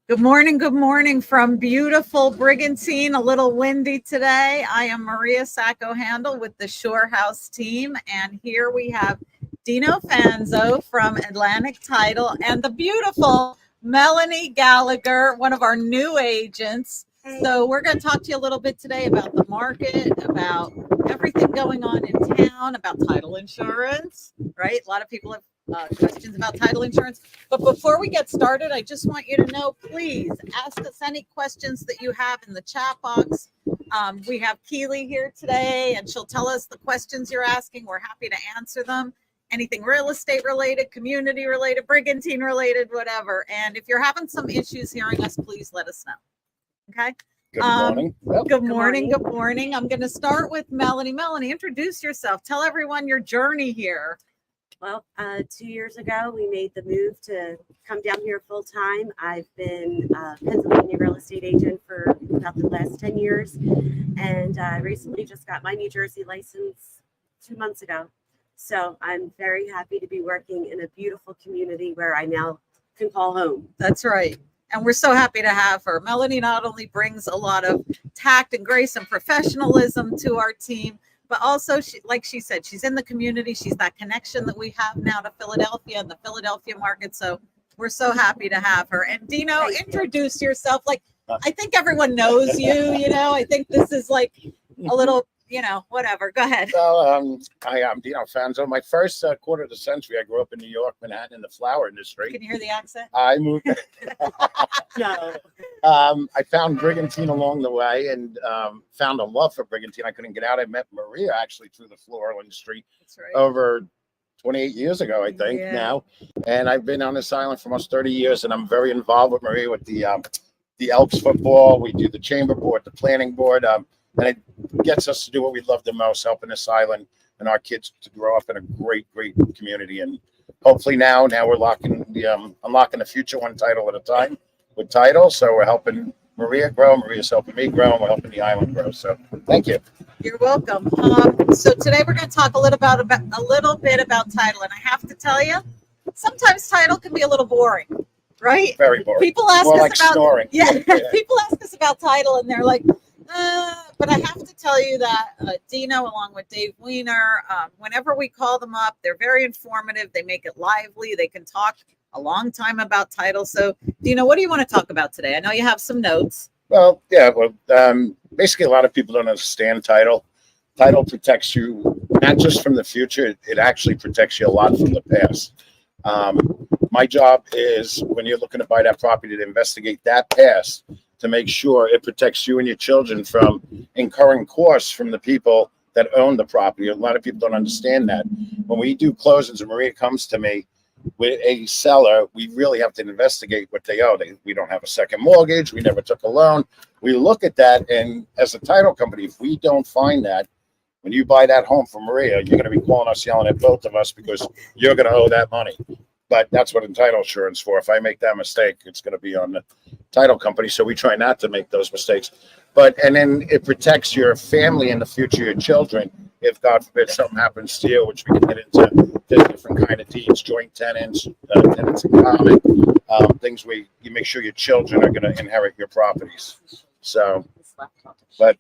Good morning from beautiful Brigantine, a little windy today. I am Maria Sacco-Handel with the Shore House team, and here we have Dino Fanzo from Atlantic Title and the beautiful Melanie Gallagher, one of our new agents. So we're going to talk to you a little bit today about the market, about everything going on in town, about title insurance, right? A lot of people have questions about title insurance. But before we get started, I just want you to know, please ask us any questions that you have in the chat box. We have Keely here today, and she'll tell us the questions you're asking. We're happy to answer them. Anything real estate related, community related, Brigantine related, whatever. And if you're having some issues hearing us, please let us know. Okay. Good morning. Good morning. Good morning. I'm going to start with Melanie. Melanie, introduce yourself. Tell everyone your journey here. Well, 2 years ago, we made the move to come down here full time. I've been a Pennsylvania real estate agent for about the last 10 years. And I recently just got my New Jersey license 2 months ago. So I'm very happy to be working in a beautiful community where I now can call home. That's right. And we're so happy to have her. Melanie not only brings a lot of tact and grace and professionalism to our team, but also, like she said, she's in the community. She's that connection that we have now to Philadelphia and the Philadelphia market. So we're so happy to have her. And Dino, introduce yourself. Like, I think everyone knows you, I think this is like a little, whatever. Go ahead. So, hi, I'm Dino Fanzo. My first quarter of the century, I grew up in New York, Manhattan, in the flower industry. Can you hear the accent? I moved. No. I found Brigantine along the way and found a love for Brigantine. I couldn't get out. I met Maria actually through the floral industry. That's right. Over 28 years ago, I think now. And I've been on this island for almost 30 years, and I'm very involved with Maria with the Elks football. We do the chamber board, the planning board. And it gets us to do what we love the most, helping this island and our kids to grow up in a great, great community. And hopefully now we're unlocking the future one title at a time with title. So we're helping Maria grow. Maria's helping me grow, and we're helping the island grow. So thank you. You're welcome. So today we're going to talk a little bit about title. And I have to tell you, sometimes title can be a little boring, right? Very boring. People ask More us like about snoring. Yeah. People ask us about title, and they're like, but I have to tell you that Dino, along with Dave Weiner, whenever we call them up, they're very informative. They make it lively. They can talk a long time about title. So, Dino, what do you want to talk about today? I know you have some notes. Well, yeah. Well, basically, a lot of people don't understand title. Title protects you not just from the future. It actually protects you a lot from the past. My job is, when you're looking to buy that property, to investigate that past, to make sure it protects you and your children from incurring costs from the people that own the property. A lot of people don't understand that. When we do closings and Maria comes to me with a seller, we really have to investigate what they owe. We don't have a second mortgage. We never took a loan. We look at that, and as a title company, if we don't find that, when you buy that home from Maria, you're going to be calling us, yelling at both of us, because you're going to owe that money. But that's what title insurance for. If I make that mistake, it's going to be on the title company. So we try not to make those mistakes. And then it protects your family in the future, your children, if God forbid something happens to you, which we can get into the different kind of deeds, joint tenants, tenants in common, things where you make sure your children are going to inherit your properties. So, but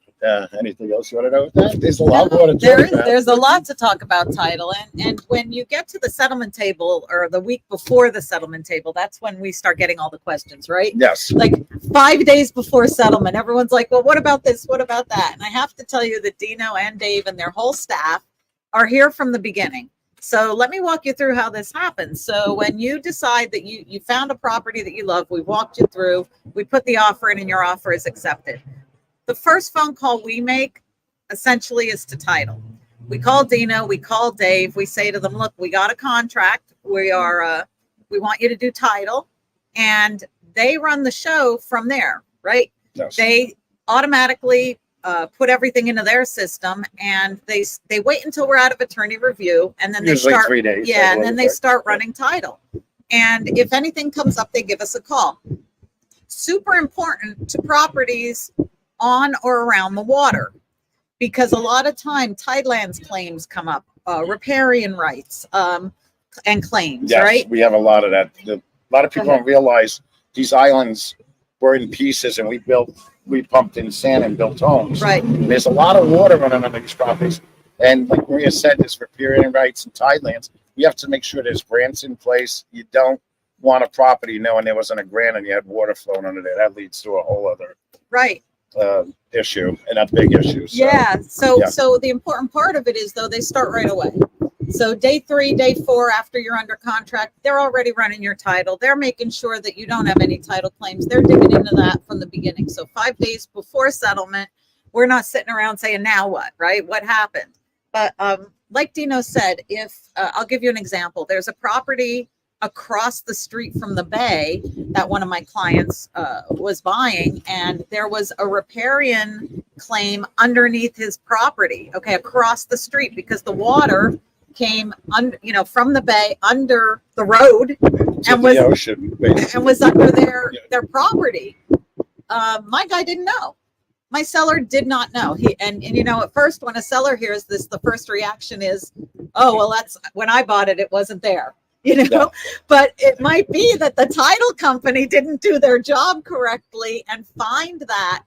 anything else you want to know with that? There's a lot more to talk about. There's a lot to talk about title. And when you get to the settlement table, or the week before the settlement table, that's when we start getting all the questions, right? Yes. Like 5 days before settlement, everyone's like, well, what about this? What about that? And I have to tell you that Dino and Dave and their whole staff are here from the beginning. So let me walk you through how this happens. So when you decide that you found a property that you love, we walked you through, we put the offer in, and your offer is accepted. The first phone call we make essentially is to title. We call Dino, we call Dave, we say to them, look, we got a contract. We want you to do title, and they run the show from there, right? Yes. They automatically put everything into their system, and they wait until we're out of attorney review, and then Usually they start 3 days. Yeah, and then they start running title. And if anything comes up, they give us a call. Super important to properties on or around the water, because a lot of time tidelands claims come up, riparian rights and claims, Yes, right? we have a lot of that. lot of people don't realize these islands were in pieces, and we pumped in sand and built homes. Right. And there's a lot of water running under these properties. And like Maria said, there's riparian rights and tidelands. You have to make sure there's grants in place. You don't want a property knowing there wasn't a grant and you had water flowing under there. That leads to a whole other Right. issue, and a big issue. So, Yeah. So yeah. so the important part of it is though they start right away. So day 3, day 4, after you're under contract, they're already running your title. They're making sure that you don't have any title claims. They're digging into that from the beginning. So 5 days before settlement, we're not sitting around saying, now what, right? What happened? But like Dino said, if I'll give you an example, there's a property across the street from the bay that one of my clients was buying, and there was a riparian claim underneath his property, okay, across the street, because the water came from the bay under the road to and the ocean, basically. and was under their property. My guy didn't know. My seller did not know. And at first when a seller hears this, the first reaction is, oh, well, that's when I bought it, it wasn't there. Yeah. But it might be that the title company didn't do their job correctly and find that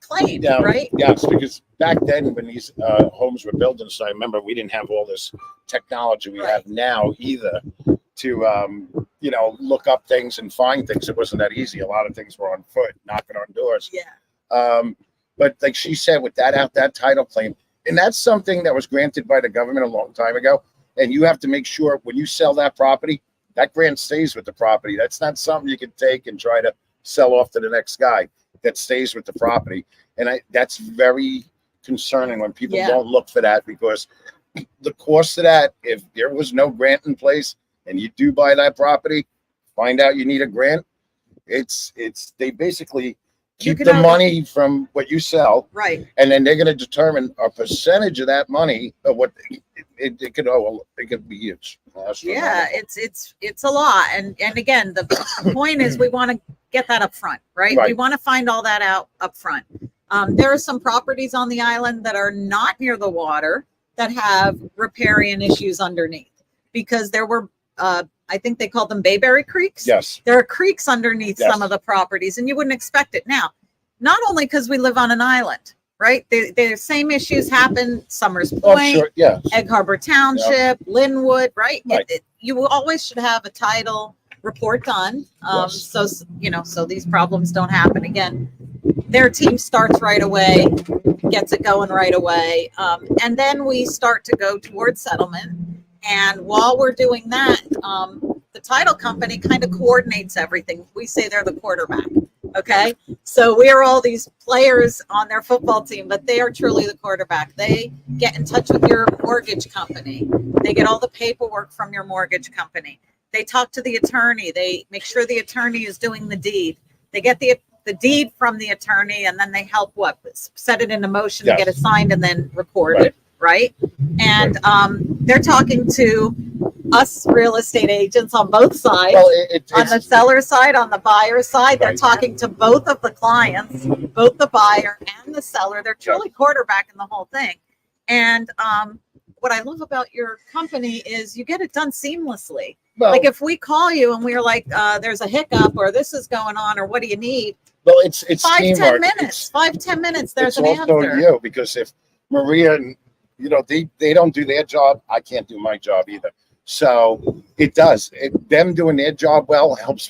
claim, Yeah, right? Yes, because back then when these homes were built, and so I remember we didn't have all this technology we have now either to look up things and find things. It wasn't that easy. A lot of things were on foot, knocking on doors. Yeah. But like she said, with that title claim, and that's something that was granted by the government a long time ago. And you have to make sure when you sell that property, that grant stays with the property. That's not something you can take and try to sell off to the next guy. That stays with the property. And that's very concerning when people don't look for that, because the cost of that, if there was no grant in place and you do buy that property, find out you need a grant, they basically keep the money from what you sell, right? And then they're going to determine a percentage of that money of what it could be huge. Yeah, it's a lot, and again, the point is we want to get that up front, right? We want to find all that out up front. There are some properties on the island that are not near the water that have riparian issues underneath, because there were I think they call them Bayberry Creeks. Yes. There are creeks underneath some of the properties, and you wouldn't expect it. Now, not only because we live on an island, right? The same issues happen Summers Point, Egg Harbor Township, Linwood, right? You always should have a title report done. So these problems don't happen again. Their team starts right away, gets it going right away. And then we start to go towards settlement. And while we're doing that, the title company kind of coordinates everything. We say they're the quarterback. Okay. So we are all these players on their football team, but they are truly the quarterback. They get in touch with your mortgage company. They get all the paperwork from your mortgage company. They talk to the attorney. They make sure the attorney is doing the deed. They get the deed from the attorney, and then they help set it into motion to get it signed and then recorded. Right. And they're talking to us real estate agents on both sides. Well, on the seller side, on the buyer side, they're talking to both of the clients, both the buyer and the seller. They're truly quarterbacking the whole thing. And what I love about your company is you get it done seamlessly. Well, like if we call you and we're like, there's a hiccup or this is going on or what do you need? Well, it's 5-10 minutes. 5-10 minutes. There's an answer. It's also you, because if Maria and they don't do their job, I can't do my job either. So it does. Them doing their job well helps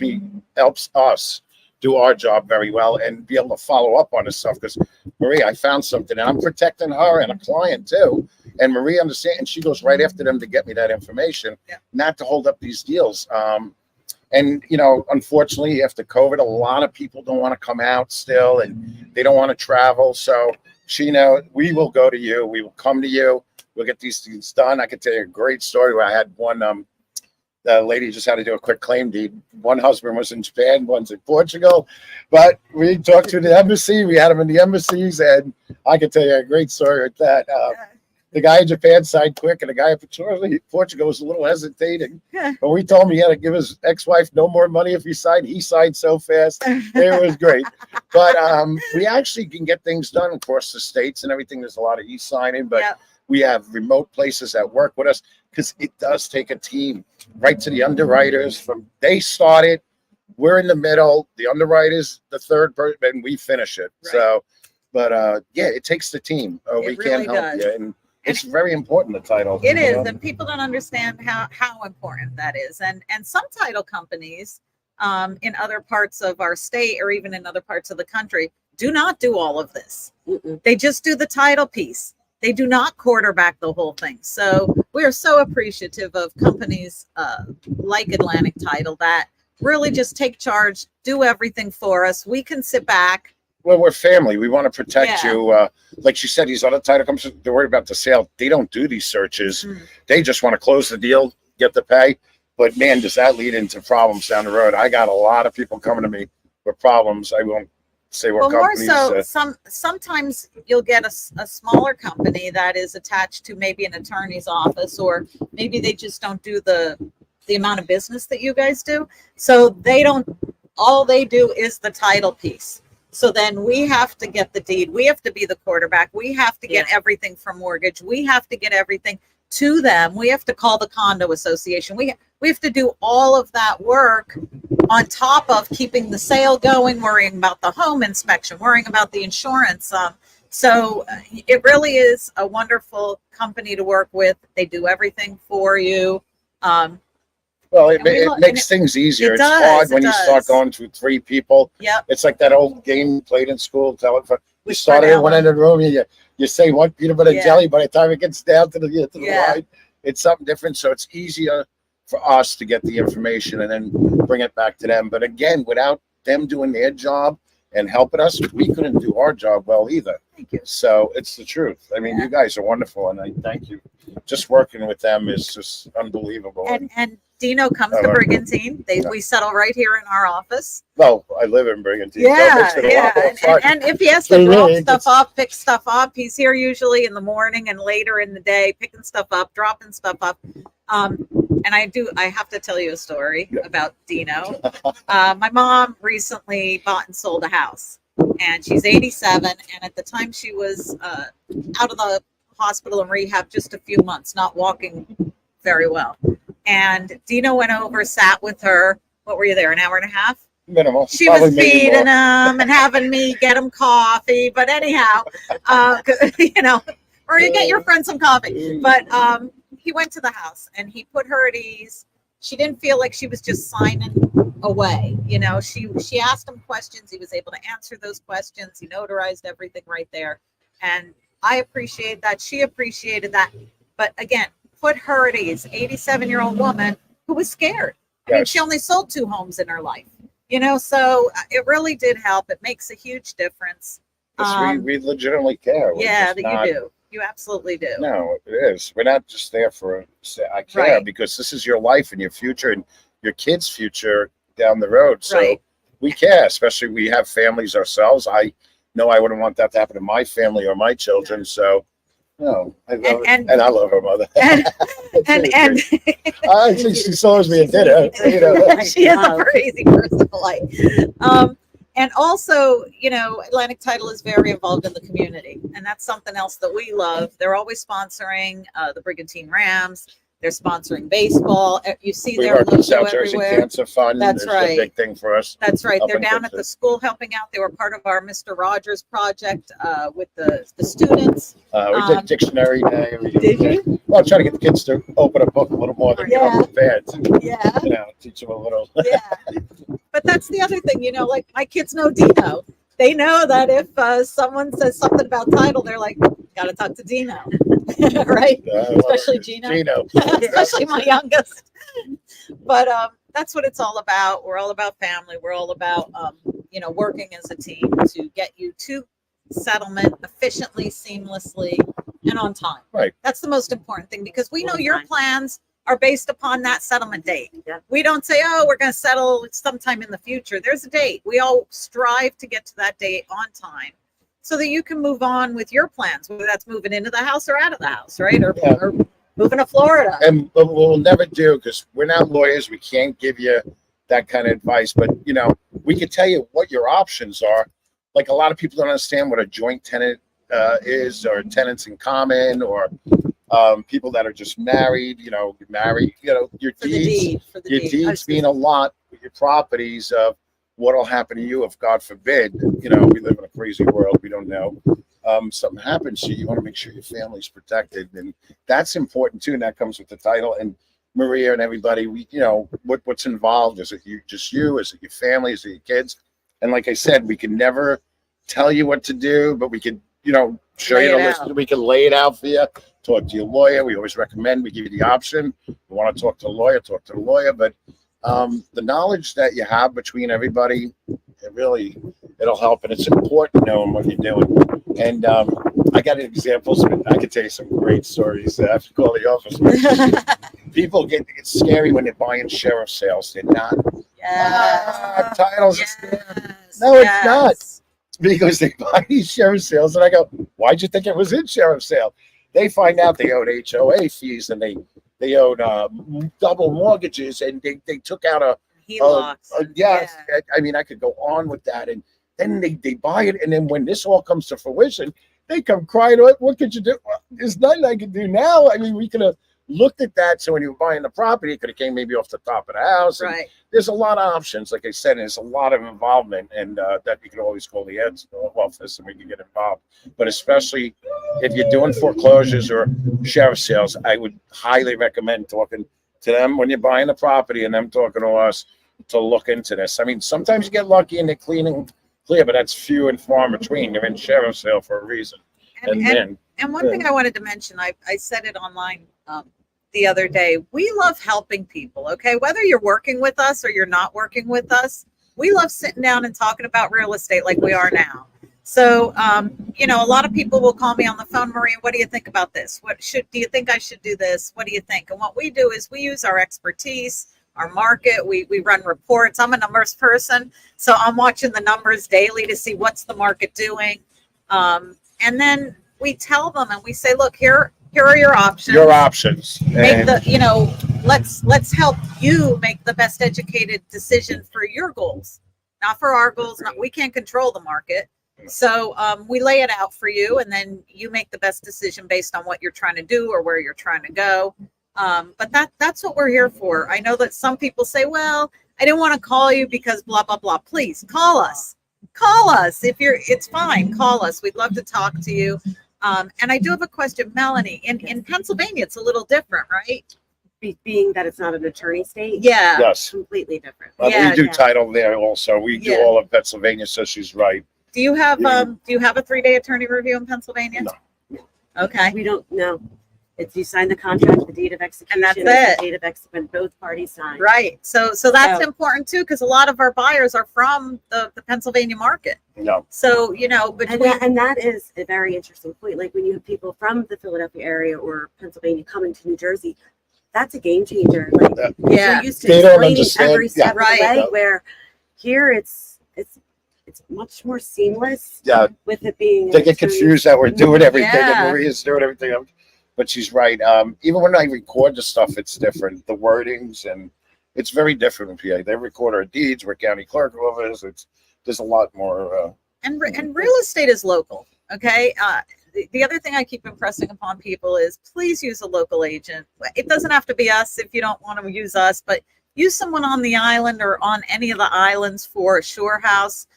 us do our job very well and be able to follow up on this stuff. Because Maria, I found something, and I'm protecting her and a client too. And Maria understands, and she goes right after them to get me that information, not to hold up these deals. And unfortunately, after COVID, a lot of people don't want to come out still, and they don't want to travel. So we will go to you. We will come to you. We'll get these things done. I could tell you a great story where I had one, the lady just had to do a quick claim deed. One husband was in Japan, one's in Portugal, but we talked to the embassy. We had them in the embassies, and I could tell you a great story with that. The guy in Japan signed quick, and the guy in Portugal was a little hesitating. But we told him he had to give his ex-wife no more money if he signed. He signed so fast. It was great. But we actually can get things done across the states and everything. There's a lot of e-signing, but we have remote places that work with us. because it does take a team. Right to the underwriters, from they started, we're in the middle. The underwriters, the third person, and we finish it. Right. So, but yeah, it takes the team. We It can't really help does. you, and it's very important. The title. It you is, know? and people don't understand how important that is. And some title companies in other parts of our state or even in other parts of the country do not do all of this. Mm-mm. They just do the title piece. They do not quarterback the whole thing. So we are so appreciative of companies like Atlantic Title that really just take charge, do everything for us. We can sit back. Well, we're family. We want to protect Yeah. you. Like she said, these other title companies, they're worried about the sale. They don't do these searches. Mm. They just want to close the deal, get the pay. But man, does that lead into problems down the road? I got a lot of people coming to me with problems. I won't say what Well, more companies. so, sometimes you'll get a smaller company that is attached to maybe an attorney's office, or maybe they just don't do the amount of business that you guys do. So they don't. All they do is the title piece. So then we have to get the deed. We have to be the quarterback. We have to get everything from mortgage. We have to get everything to them. We have to call the condo association. We have to do all of that work on top of keeping the sale going, worrying about the home inspection, worrying about the insurance. So it really is a wonderful company to work with. They do everything for you. Well, and we it look- makes things easier. it It's does, hard it when you start does. going through three people. Yep. It's like that old game you played in school. You With started at one Fred end of the room, you say one peanut butter Yeah. jelly. By the time it gets down to the Yeah. line, it's something different. So it's easier for us to get the information and then bring it back to them. But again, without them doing their job and helping us, we couldn't do our job well either. Thank you. So it's the truth. I mean, Yeah. you guys are wonderful, and I thank you. Just working with them is just unbelievable. And Dino comes I to love it. Brigantine. We settle right here in our office. No, I live in Brigantine. so it Yeah, makes it a yeah. lot more And, fun. and if he has to So, drop yeah, stuff it's- off, pick stuff up, he's here usually in the morning and later in the day, picking stuff up, dropping stuff up. And I have to tell you a story Yeah. about Dino. My mom recently bought and sold a house, and she's 87. And at the time she was out of the hospital and rehab just a few months, not walking very well. And Dino went over, sat with her. What were you there, an hour and a half? Minimal. She Probably was maybe feeding more. him and having me get him coffee. But anyhow, or you get your friend some coffee. But he went to the house and he put her at ease. She didn't feel like she was just signing away. She asked him questions. He was able to answer those questions. He notarized everything right there. And I appreciate that. She appreciated that. But again, put her at ease. 87-year-old woman who was scared. I mean, Yes. she only sold 2 homes in her life. So it really did help. It makes a huge difference. Yes, we legitimately care. We're Yeah, just that not- you do. You absolutely do. No, it is. We're not just there for I care Right. because this is your life and your future and your kids' future down the road. So Right. we care, especially we have families ourselves. I know I wouldn't want that to happen to my family or my children. So no, I love it. and- And I love her mother. And I think she saws me at dinner. she is a crazy person to like. And also, Atlantic Title is very involved in the community, and that's something else that we love. They're always sponsoring the Brigantine Rams. They're sponsoring baseball. You see We their work with logo South Jersey everywhere. Cancer Fund. That's It's right. a big thing for us. That's right. They're Helping down kids. at the school helping out. They were part of our Mr. Rogers project with the students. We did dictionary day. Did you? Well, try to get the kids to open a book a little more than get off the bed. Yeah. Teach them a little. Yeah. But that's the other thing, like my kids know Dino. They know that if someone says something about title, they're like, gotta talk to Dino. Right? Especially Gino. Especially my youngest. But that's what it's all about. We're all about family. We're all about working as a team to get you to settlement efficiently, seamlessly, and on time. Right. That's the most important thing because we know On your time. plans are based upon that settlement date. Yeah. We don't say, oh, we're going to settle sometime in the future. There's a date. We all strive to get to that date on time so that you can move on with your plans, whether that's moving into the house or out of the house, right? Or moving to Florida. And but we'll never do because we're not lawyers. We can't give you that kind of advice. But we can tell you what your options are. Like a lot of people don't understand what a joint tenant is, or tenants in common, or people that are just married, you know, your For the deeds, deed, for the your deed. deeds mean a lot with your properties of what'll happen to you if God forbid, you know, we live in a crazy world, we don't know. Something happens to you, you want to make sure your family's protected, and that's important too. And that comes with the title. And Maria and everybody, we, you know, what's involved? Is it you? Is it your family? Is it your kids? And like I said, we can never tell you what to do, but we can, you know, show Lay you the it list. out. We can lay it out for you. Talk to your lawyer. We always recommend we give you the option. You want to talk to a lawyer, talk to the lawyer. But the knowledge that you have between everybody, it'll help, and it's important knowing what you're doing. And I got examples. I could tell you some great stories. I have to call the office. People it's scary when they're buying sheriff sales. They're not. Titles. Yes. No, it's not. Because they buy these sheriff sales, and I go, "Why'd you think it was in sheriff sale?" They find out they owed HOA fees, and they owed double mortgages, and they took out HELOCs. yes. I mean, I could go on with that, and then they buy it, and then when this all comes to fruition, they come crying. What could you do? Well, there's nothing I can do now. I mean, we could have looked at that. So when you were buying the property, it could have came maybe off the top of the house. And Right. there's a lot of options, like I said, and there's a lot of involvement, and that you can always call the Ed's office and we can get involved. But especially if you're doing foreclosures or sheriff sales, I would highly recommend talking to them when you're buying the property and them talking to us to look into this. I mean, sometimes you get lucky and they're clean and clear, but that's few and far between. They're in sheriff sale for a reason. And one thing I wanted to mention, I said it online the other day. We love helping people, okay? Whether you're working with us or you're not working with us, we love sitting down and talking about real estate like we are now. So, you know, a lot of people will call me on the phone, Maria, what do you think about this? Do you think I should do this? What do you think? And what we do is we use our expertise, our market. We run reports. I'm a numbers person, so I'm watching the numbers daily to see what's the market doing. And then we tell them and we say, look, here are your options. Your options. Make the, you know, let's help you make the best educated decision for your goals, not for our goals. We can't control the market. So we lay it out for you, and then you make the best decision based on what you're trying to do or where you're trying to go. But that's what we're here for. I know that some people say, well, I didn't want to call you because blah, blah, blah. Please call us. Call us. It's fine. Call us. We'd love to talk to you. And I do have a question, Melanie. In Pennsylvania, it's a little different, right? Being that it's not an attorney state, Yeah. Yes. completely different. Yeah, We do yeah. title there also. We do Yeah. all of Pennsylvania, so she's right. Do you have Yeah. a 3-day attorney review in Pennsylvania? No. Okay. We don't know. It's you sign the contract, the date of execution, that's is it. the date of when both parties sign. Right. So that's So- important too, because a lot of our buyers are from the Pennsylvania market. No. So, you know, between And that is a very interesting point. Like when you have people from the Philadelphia area or Pennsylvania coming to New Jersey, that's a game changer. Like Yeah. Yeah. you're used to They don't explaining understand. every step Yeah. of the Right. way, Yeah. where here it's much more seamless. Yeah. With it being They get confused that we're doing everything Yeah. and Maria's doing everything. But she's right. Even when I record the stuff, it's different. The wordings, and it's very different in PA. They record our deeds. We're county clerk office. There's a lot more. and real estate is local. Okay. The other thing I keep impressing upon people is please use a local agent. It doesn't have to be us if you don't want to use us, but use someone on the island or on any of the islands for a shore house.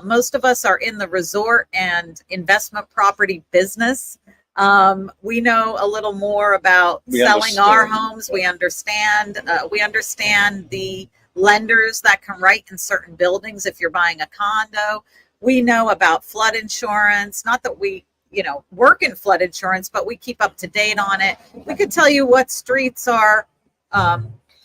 Most of us are in the resort and investment property business. We know a little more about We selling our understand. homes. We understand the lenders that can write in certain buildings if you're buying a condo. We know about flood insurance. Not that we, you know, work in flood insurance, but we keep up to date on it. We could tell you what streets are,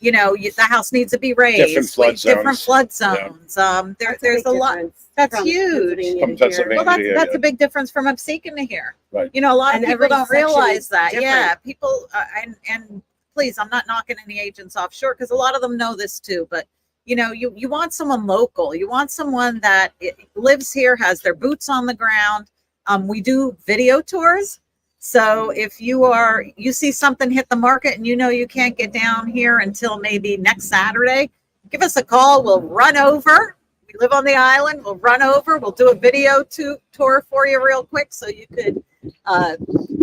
you know, the house needs to be raised. Different flood Different zones. flood Yeah. zones. That's There's big a lot. difference That's from huge. Pennsylvania From to here. Pennsylvania. Well, Yeah, that's yeah. a big difference from Upseekin to here. Right. You know, a lot of And people every don't section realize is that. different. Yeah, people and please, I'm not knocking any agents offshore because a lot of them know this too. But you know, you want someone local. You want someone that lives here, has their boots on the ground. We do video tours. So if you see something hit the market and you know you can't get down here until maybe next Saturday, give us a call. We'll run over. We live on the island. We'll run over. We'll do a video tour for you real quick so you could,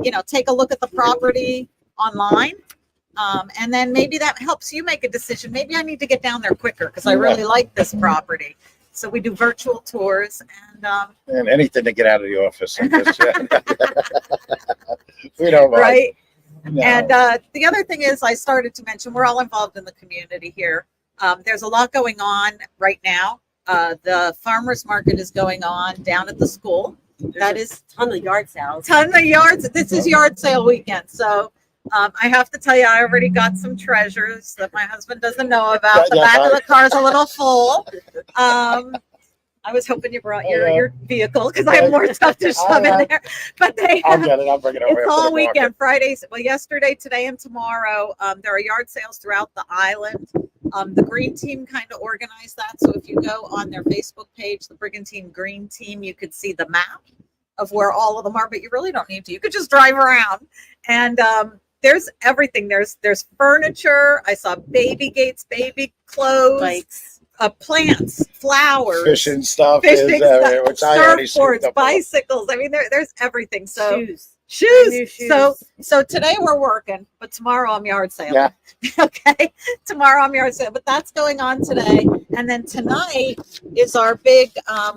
you know, take a look at the property, online. And then maybe that helps you make a decision. Maybe I need to get down there quicker because I really like this property. So we do virtual tours and anything to get out of the office. I guess. We don't mind. right. No. And the other thing is, I started to mention we're all involved in the community here. There's a lot going on right now. The farmers market is going on down at the school. That is a ton of yard sales. ton of yards. This is yard sale weekend, so. I have to tell you, I already got some treasures that my husband doesn't know about. The back of the car is a little full. I was hoping you brought your vehicle because I have more stuff to shove in there. But I'll get it. I'll bring it over. it's all weekend, Fridays. Well, yesterday, today, and tomorrow, there are yard sales throughout the island. The Green Team kind of organized that. So if you go on their Facebook page, the Brigantine Green Team, you could see the map of where all of them are, but you really don't need to. You could just drive around. And there's everything. There's furniture. I saw baby gates, baby clothes, Bikes. Plants, flowers, fishing stuff, fishing is, which I already scooped surfboards, up on. bicycles. I mean, there's everything. So Shoes. New shoes. So today we're working, but tomorrow I'm yard sale. Yeah. Okay. Tomorrow I'm yard sale, but that's going on today. And then tonight is our big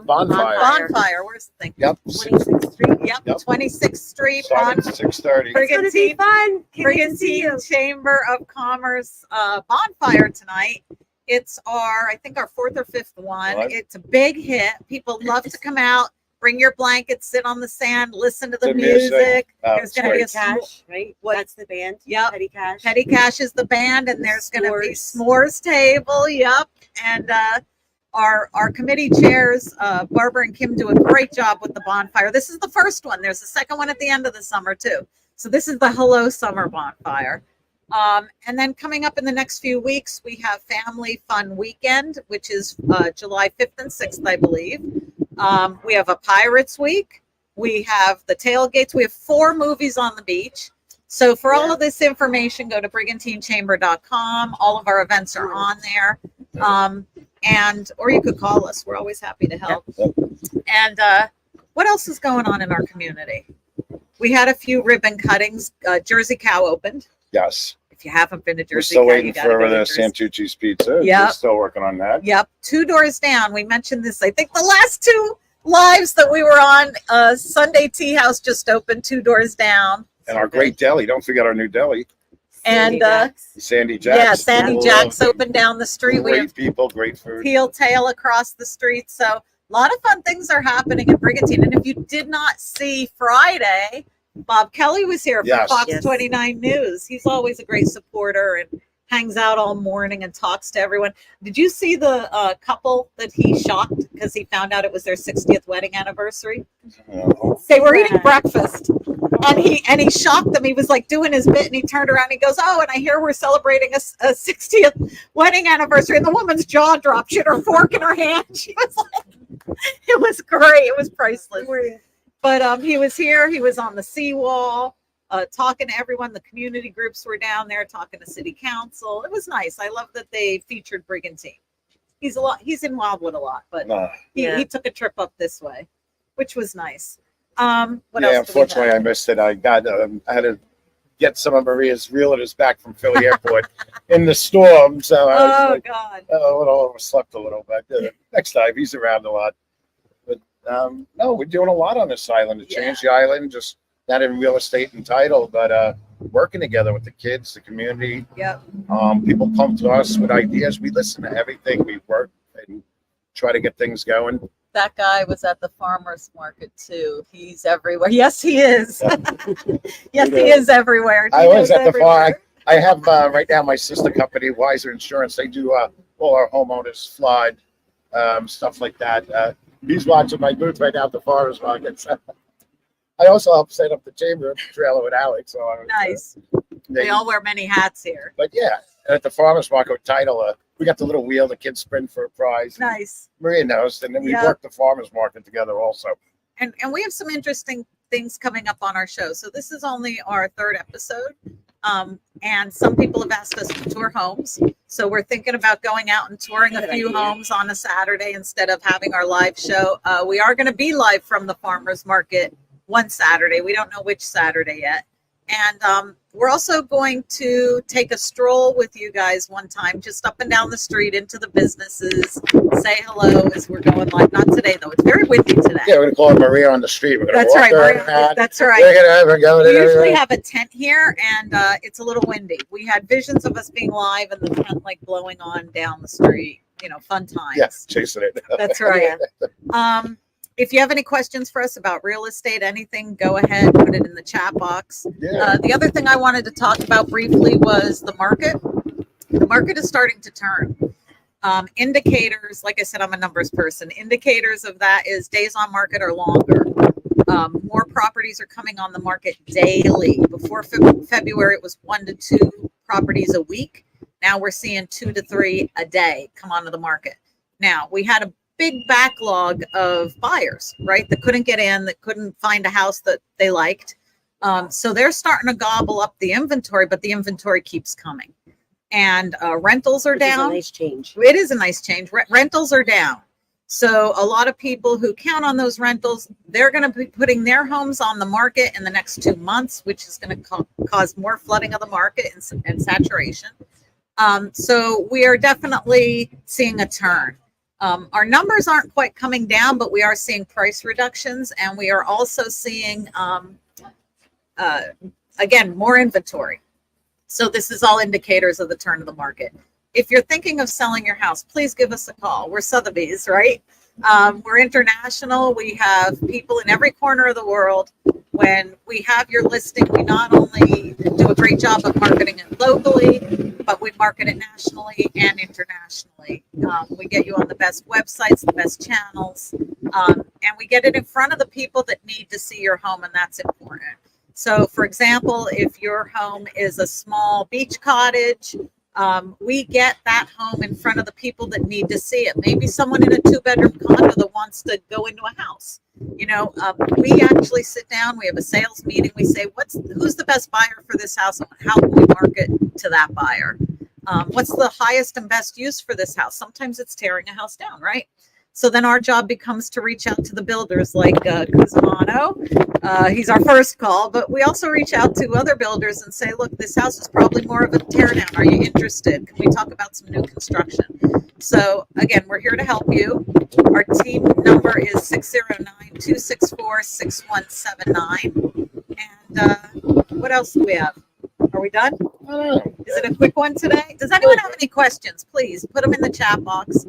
bonfire. Where's the thing? Yep. 26th Street. Yep. 26th Street Starting on at 6:30. It's gonna be fun. Can't wait to see Brigantine you. Chamber of Commerce bonfire tonight. It's I think our fourth or fifth one. Right. It's a big hit. People love to come out, bring your blankets, sit on the sand, listen to the The music. music. Oh, There's it's going to be a great. Cash, right? What? That's the band. Yep. Petty Cash. Petty Cash is the band, and there's going to be S'mores. s'mores table. Yep. And our committee chairs, Barbara and Kim, do a great job with the bonfire. This is the first one. There's a second one at the end of the summer too. So this is the Hello Summer bonfire. And then coming up in the next few weeks, we have Family Fun Weekend, which is July 5th and 6th, I believe. We have a Pirates Week. We have the tailgates. We have 4 movies on the beach. So for all of this information, go to brigantinechamber.com. All of our events are on there. Or you could call us. We're always happy to help. And what else is going on in our community? We had a few ribbon cuttings. Jersey Cow opened. Yes. If you haven't been to We're Jersey still Cow, waiting you gotta for go to the Jersey. Santucci's Pizza. Yep. We're still working on that. Yep. 2 doors down. We mentioned this, I think the last 2 lives that we were on. Sunday Tea House just opened 2 doors down. And our great deli. Don't forget our new deli. And Sandy Jack's. yeah, Sandy Love Jack's opened down the street. We Great have people, great food. Peel Tail across the street. So a lot of fun things are happening in Brigantine. And if you did not see Friday, Bob Kelly was here for Yes. Fox Yes. 29 News. He's always a great supporter and hangs out all morning and talks to everyone. Did you see the couple that he shocked because he found out it was their 60th wedding anniversary? Oh, They were eating breakfast. And he shocked them. He was like doing his bit, and he turned around and he goes, "Oh, and I hear we're celebrating a 60th wedding anniversary." And the woman's jaw dropped. She had her fork in her hand. She was like, it was great. It was priceless. But he was here. He was on the seawall, talking to everyone. The community groups were down there talking to city council. It was nice. I love that they featured Brigantine. He's in Wildwood a lot, but no. he took a trip up this way, which was nice. What Yeah, else do we unfortunately, have? I missed it. I had to get some of Maria's realtors back from Philly Airport in the storm. So I was Oh like, God. a little overslept a little bit. Next time, he's around a lot. But no, we're doing a lot on this island to change the island, just not in real estate and title, but working together with the kids, the community. Yep. People come to us with ideas. We listen to everything. We work and try to get things going. That guy was at the farmer's market too. He's everywhere. Yes, he is. Yes, he is everywhere. I was Dino's at the farm. everywhere. I have right now my sister company, Wiser Insurance. They do all our homeowners flood, stuff like that. He's watching my booth right now at the farmers market. I also help set up the chamber trailer with Alex. So I was, Nice. They all wear many hats here. But yeah, at the farmers market title, we got the little wheel the kids sprint for a prize. Nice. Maria knows, and then we Yeah. work the farmers market together also. And we have some interesting things coming up on our show. So this is only our 3rd episode. And some people have asked us to tour homes. So we're thinking about going out and touring a Good few idea. homes on a Saturday instead of having our live show. We are going to be live from the farmers market one Saturday. We don't know which Saturday yet. And We're also going to take a stroll with you guys one time, just up and down the street into the businesses, say hello as we're going live. Not today, though. It's very windy today. Yeah, we're going to call Maria on the street. We're going to That's walk right, her Maria. around. That's right. We're going We usually have a tent here, and it's a little windy. We had visions of us being live and the tent like blowing on down the street. You know, fun times. Yeah, chasing it. That's right. If you have any questions for us about real estate, anything, go ahead, put it in the chat box. Yeah. The other thing I wanted to talk about briefly was the market. The market is starting to turn. Indicators, like I said, I'm a numbers person. Indicators of that is days on market are longer. More properties are coming on the market daily. Before February, it was 1 to 2 properties a week. Now we're seeing 2 to 3 a day come onto the market. Now, we had a big backlog of buyers, right, that couldn't get in, that couldn't find a house that they liked. So they're starting to gobble up the inventory, but the inventory keeps coming. And rentals are down. Is a nice change. It is a nice change. Rentals are down. So a lot of people who count on those rentals, they're going to be putting their homes on the market in the next 2 months, which is going to cause more flooding of the market and saturation. So we are definitely seeing a turn. Our numbers aren't quite coming down, but we are seeing price reductions, and we are also seeing, again, more inventory. So this is all indicators of the turn of the market. If you're thinking of selling your house, please give us a call. We're Sotheby's, right? We're international. We have people in every corner of the world. When we have your listing, we not only do a great job of marketing it locally, but we market it nationally and internationally. We get you on the best websites, the best channels, and we get it in front of the people that need to see your home, and that's important. So, for example, if your home is a small beach cottage, we get that home in front of the people that need to see it. Maybe someone in a 2-bedroom condo that wants to go into a house. You know, we actually sit down, we have a sales meeting, we say, who's the best buyer for this house, and how can we market to that buyer? What's the highest and best use for this house? Sometimes it's tearing a house down, right? So then our job becomes to reach out to the builders like Cusimano. He's our first call, but we also reach out to other builders and say, look, this house is probably more of a tear down. Are you interested? Can we talk about some new construction? So again, we're here to help you. Our team number is 609-264-6179. And what else do we have? Are we done? Is it a quick one today? Does anyone have any questions? Please put them in the chat box.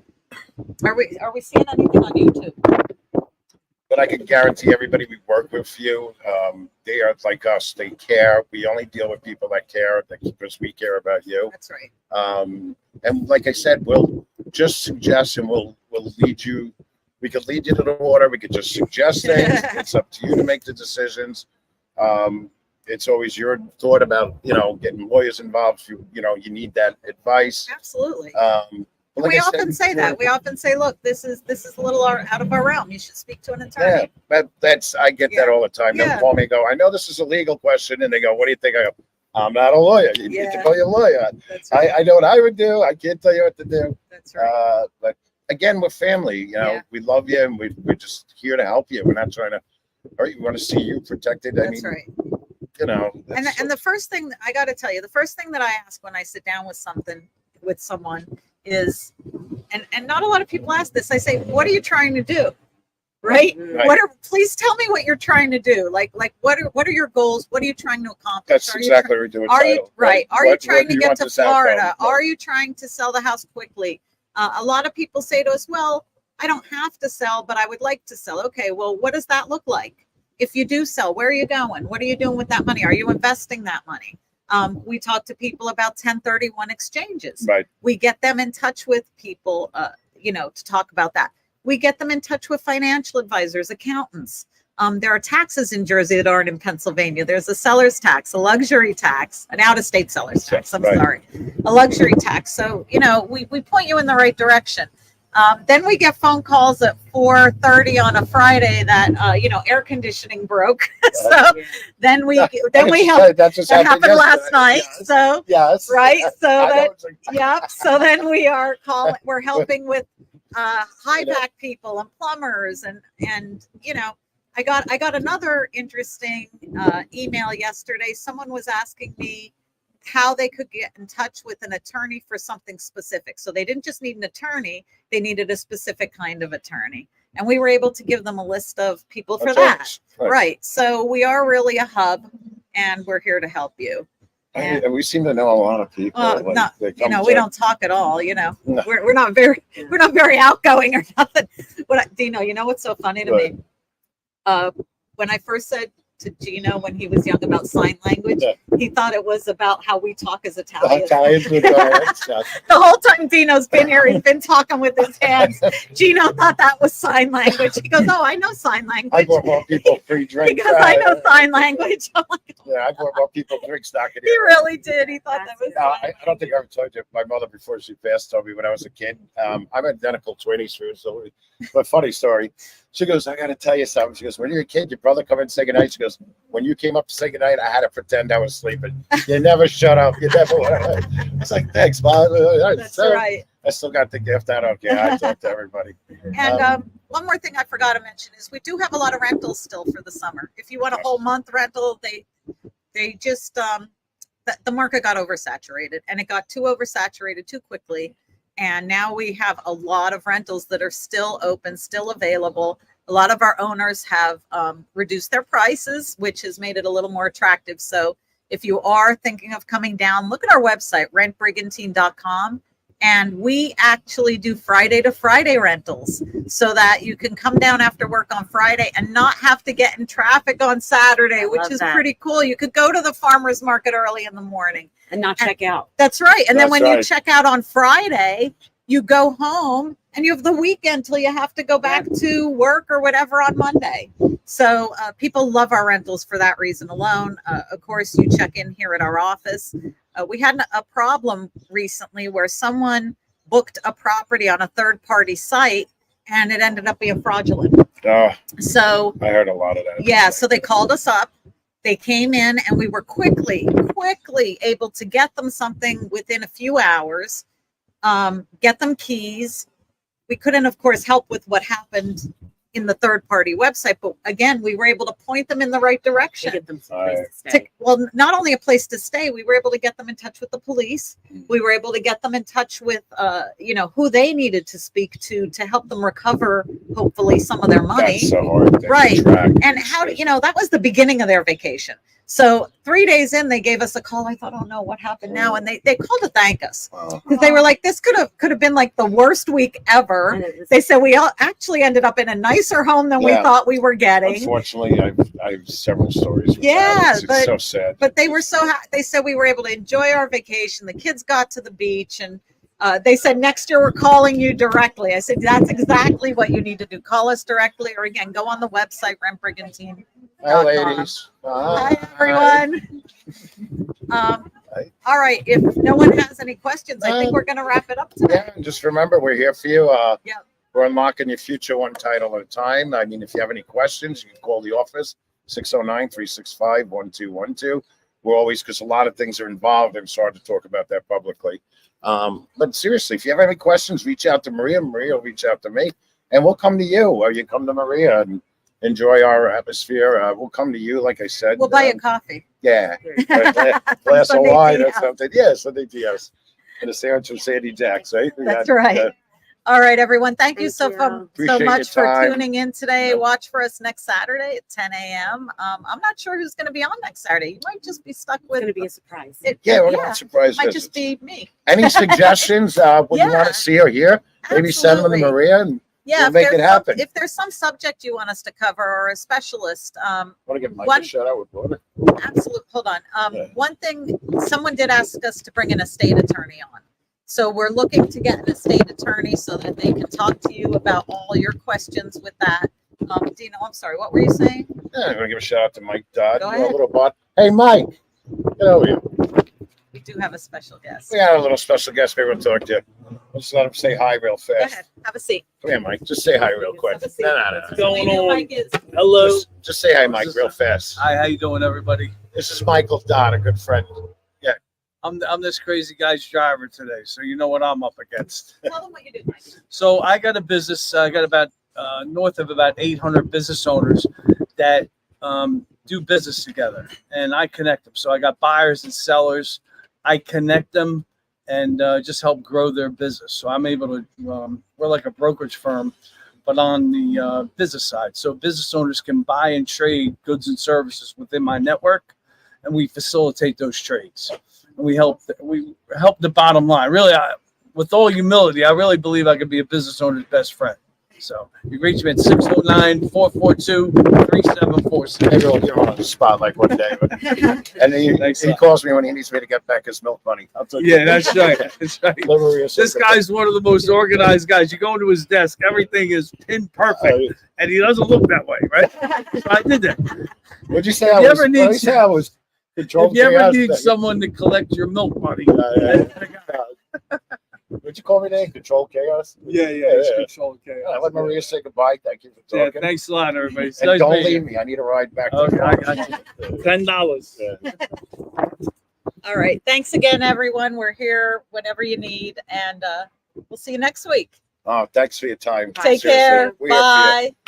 Are we seeing anything on YouTube? But I can guarantee everybody we work with you, they are like us. They care. We only deal with people that care, because we care about you. That's right. And like I said, we'll just suggest, and we'll lead you. We could lead you to the water. We could just suggest things. It's up to you to make the decisions. It's always your thought about, getting lawyers involved. You need that advice. Absolutely. Like we often say that. We often say, look, this is a little out of our realm. You should speak to an attorney. Yeah, I get that all the time. Yeah. They'll call me and go, I know this is a legal question. And they go, what do you think? I go, I'm not a lawyer. You need to call your lawyer. That's right. I know what I would do. I can't tell you what to do. That's right. But again, we're family. We love you, and we're just here to help you. We're not trying to hurt you. We want to see you protected. That's right. And the first thing I got to tell you, the first thing that I ask when I sit down with someone is, and not a lot of people ask this. I say, what are you trying to do? Right? Please tell me what you're trying to do. Like what are your goals? What are you trying to accomplish? That's exactly what we're doing. Are you trying to get to Florida? Outcome? Are you trying to sell the house quickly? A lot of people say to us, well, I don't have to sell, but I would like to sell. Okay, well, what does that look like? If you do sell, where are you going? What are you doing with that money? Are you investing that money? We talk to people about 1031 exchanges. Right. We get them in touch with people, to talk about that. We get them in touch with financial advisors, accountants. There are taxes in Jersey that aren't in Pennsylvania. There's a seller's tax, a luxury tax, an out-of-state seller's tax. I'm sorry, a luxury tax. So, we point you in the right direction. Then we get phone calls at 4:30 on a Friday that air conditioning broke. So then we help. That happened last night. Yes. So yes, right. So So then we're helping with high back people and plumbers and I got another interesting email yesterday. Someone was asking me how they could get in touch with an attorney for something specific. So they didn't just need an attorney, they needed a specific kind of attorney. And we were able to give them a list of people for that. Right. So we are really a hub, and we're here to help you. And we seem to know a lot of people. No, we don't talk at all. No. We're not very outgoing or nothing. Dino, you know what's so funny to me? When I first said to Gino when he was young about sign language, he thought it was about how we talk as Italians. The whole time Dino's been here, he's been talking with his hands. Gino thought that was sign language. He goes, "Oh, I know sign language." I bought more people free drinks. Because I know sign language. I'm like, I bought more people drinks knocking He really did. He thought that was. I don't think I ever told you. My mother, before she passed, told me when I was a kid. I'm identical twinnies, so but funny story. She goes, "I got to tell you something." She goes, "When you were a kid, your brother come in and say goodnight." She goes, "When you came up to say goodnight, I had to pretend I was sleeping. You never shut up. You never." I was like, "Thanks, Mom." That's right. I still got the gift. I don't care. I talk to everybody. And one more thing I forgot to mention is we do have a lot of rentals still for the summer. If you want a whole month rental, they just the market got oversaturated, and it got too oversaturated too quickly. And now we have a lot of rentals that are still open, still available. A lot of our owners have reduced their prices, which has made it a little more attractive. So if you are thinking of coming down, look at our website, rentbrigantine.com. And we actually do Friday to Friday rentals so that you can come down after work on Friday and not have to get in traffic on Saturday, which is pretty cool. You could go to the farmer's market early in the morning. And not check out. That's right. And then when you check out on Friday, you go home and you have the weekend till you have to go back to work or whatever on Monday. So people love our rentals for that reason alone. Of course, you check in here at our office. We had a problem recently where someone booked a property on a third-party site and it ended up being fraudulent. So I heard a lot of that. Yeah, so they called us up. They came in and we were quickly able to get them something within a few hours, get them keys. We couldn't, of course, help with what happened in the third-party website, but again, we were able to point them in the right direction. To get them someplace to stay. Well, not only a place to stay, we were able to get them in touch with the police. We were able to get them in touch with, who they needed to speak to help them recover, hopefully, some of their money. That's so hard. Right. And that was the beginning of their vacation. So 3 days in, they gave us a call. I thought, oh no, what happened now? And they called to thank us because they were like, this could have been like the worst week ever. They said we all actually ended up in a nicer home than we thought we were getting. Unfortunately, I have several stories. It's so sad. But they were they said we were able to enjoy our vacation. The kids got to the beach, and they said next year we're calling you directly. I said that's exactly what you need to do. Call us directly, or again, go on the website rentbrigantine.com. Hi, ladies. Hi, everyone. All right. If no one has any questions, I think we're going to wrap it up today. Yeah, and just remember, we're here for you. We're unlocking your future one title at a time. I mean, if you have any questions, you can call the office, 609-365-1212. We're always, because a lot of things are involved, and it's hard to talk about that publicly. But seriously, if you have any questions, reach out to Maria. Maria will reach out to me, and we'll come to you, or you come to Maria and enjoy our atmosphere. We'll come to you, like I said. We'll buy you coffee. Yeah. Glass of wine or something. Yeah, Sunday TS. And a sandwich from Sandy Jack's, right? That's right. All right, everyone. Thank you so much for tuning in today. Watch for us next Saturday at 10 a.m. I'm not sure who's going to be on next Saturday. You might just be stuck with. It's going to be a surprise. We're going to have surprise. Might just be me. Any suggestions? What you want to see or hear? Maybe send them to Maria and we'll make it happen. If there's some subject you want us to cover or a specialist, want to give Mike a shout out with water? Absolutely. Hold on. One thing, someone did ask us to bring an estate attorney on. So we're looking to get an estate attorney so that they can talk to you about all your questions with that. Dino, I'm sorry, what were you saying? Yeah, I'm going to give a shout out to Mike Dodd. Go ahead. A little bot. Hey, Mike, get over here. We do have a special guest. We got a little special guest. Maybe we'll talk to you. Let's let him say hi real fast. Go ahead. Have a seat. Come here, Mike. Just say hi real quick. No. What's going on? Hello. Just say hi, Mike, real fast. Hi, how you doing, everybody? This is Michael Dodd, a good friend. Yeah. I'm this crazy guy's driver today, so you know what I'm up against. Tell them what you did, Mike. So I got a business. I got about north of about 800 business owners that do business together, and I connect them. So I got buyers and sellers. I connect them and just help grow their business. So I'm able to, we're like a brokerage firm, but on the business side. So business owners can buy and trade goods and services within my network, and we facilitate those trades. And we help the bottom line. Really, with all humility, I really believe I could be a business owner's best friend. So you reach me at 609-442-3746. Maybe we'll get him on the spot like one day. But, and he calls me when he needs me to get back his milk money. Yeah, that's right. That's right. This guy's one of the most organized guys. You go into his desk, everything is pin perfect, and he doesn't look that way, right? So I did that. What'd you say? I was control. If you ever need someone to collect your milk money, what'd you call me today? Control chaos? Yeah. It's control chaos. I let Maria say goodbye. Thank you for talking. Yeah, thanks a lot, everybody. And nice don't leave me. I need a ride back. Okay, I got you. $10. Yeah. All right. Thanks again, everyone. We're here whenever you need, and we'll see you next week. Oh, thanks for your time. Take Seriously. care. We appreciate it. Bye.